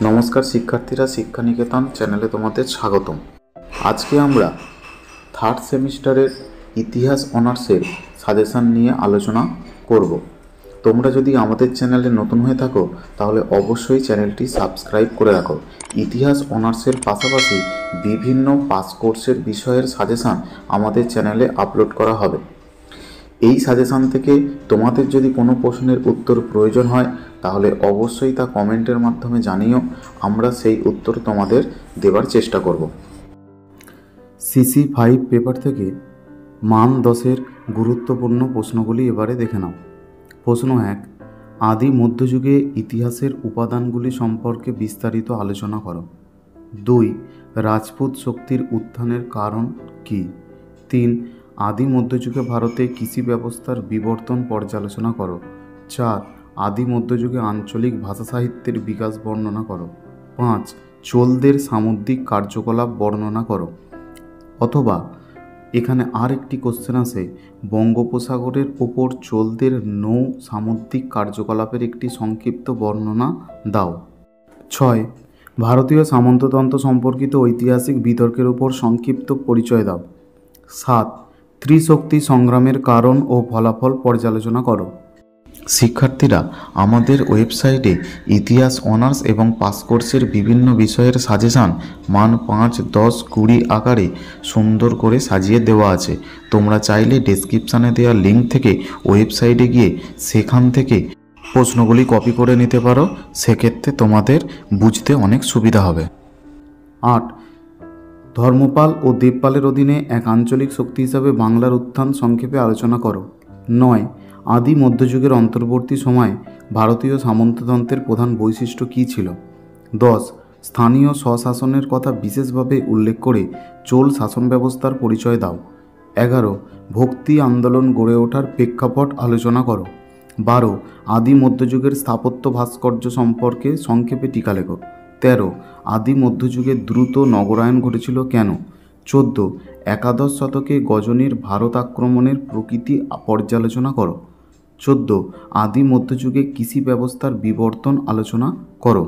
নমস্কার শিক্ষার্থীরা, শিক্ষা নিকেতন চ্যানেলে তোমাদের স্বাগতম। আজকে আমরা থার্ড সেমিস্টারের ইতিহাস অনার্সের সাজেশান নিয়ে আলোচনা করব। তোমরা যদি আমাদের চ্যানেলে নতুন হয়ে থাকো তাহলে অবশ্যই চ্যানেলটি সাবস্ক্রাইব করে রাখো। ইতিহাস অনার্সের পাশাপাশি বিভিন্ন পাস কোর্সের বিষয়ের সাজেশান আমাদের চ্যানেলে আপলোড করা হবে। এই সাজেশান থেকে তোমাদের যদি কোনো প্রশ্নের উত্তর প্রয়োজন হয় তাহলে অবশ্যই তা কমেন্টের মাধ্যমে জানিও, আমরা সেই উত্তর তোমাদের দেওয়ার চেষ্টা করব। CC5 পেপার থেকে মান 10-এর গুরুত্বপূর্ণ প্রশ্নগুলি এবারে দেখে নাও। প্রশ্ন 1, আদি মধ্যযুগে ইতিহাসের উপাদানগুলি সম্পর্কে বিস্তারিত আলোচনা করো। 2, রাজপুত শক্তির উত্থানের কারণ কী? 3, আদি মধ্যযুগে ভারতে কৃষি ব্যবস্থার বিবর্তন পর্যালোচনা করো। 4, আদি মধ্যযুগে আঞ্চলিক ভাষা সাহিত্যের বিকাশ বর্ণনা করো। 5, চোলদের সামুদ্রিক কার্যকলাপ বর্ণনা করো। অথবা এখানে আর একটি কোশ্চেন আছে, বঙ্গোপসাগরের ওপর চোলদের নৌ সামুদ্রিক কার্যকলাপের একটি সংক্ষিপ্ত বর্ণনা দাও। 6, ভারতীয় সামন্ততন্ত্র সম্পর্কিত ঐতিহাসিক বিতর্কের উপর সংক্ষিপ্ত পরিচয় দাও। 7, ত্রিশক্তি সংগ্রামের কারণ ও ফলাফল পর্যালোচনা করো। শিক্ষার্থীরা, আমাদের ওয়েবসাইটে ইতিহাস অনার্স এবং পাস কোর্সের বিভিন্ন বিষয়ের সাজেশান মান 5, 10, 20 আকারে সুন্দর করে সাজিয়ে দেওয়া আছে। তোমরা চাইলে ডেসক্রিপশানে দেওয়া লিঙ্ক থেকে ওয়েবসাইটে গিয়ে সেখান থেকে প্রশ্নগুলি কপি করে নিতে পারো, সেক্ষেত্রে তোমাদের বুঝতে অনেক সুবিধা হবে। 8, ধর্মপাল ও দেবপালের অধীনে এক আঞ্চলিক শক্তি হিসাবে বাংলার উত্থান সংক্ষেপে আলোচনা করো। 9, আদি মধ্যযুগের অন্তর্বর্তী সময়ে ভারতীয় সামন্ততন্ত্রের প্রধান বৈশিষ্ট্য কী ছিল? 10, স্থানীয় স্বশাসনের কথা বিশেষভাবে উল্লেখ করে চোল শাসন ব্যবস্থার পরিচয় দাও। 11, ভক্তি আন্দোলন গড়ে ওঠার প্রেক্ষাপট আলোচনা করো। 12, আদি মধ্যযুগের স্থাপত্য ভাস্কর্য সম্পর্কে সংক্ষেপে টিকা লেখো। 13, আদি মধ্যযুগে দ্রুত নগরায়ন ঘটেছিল কেন? 14, একাদশ শতকে গজনীর ভারত আক্রমণের প্রকৃতি পর্যালোচনা করো। 14, আদি মধ্যযুগে কৃষি ব্যবস্থার বিবর্তন আলোচনা করো।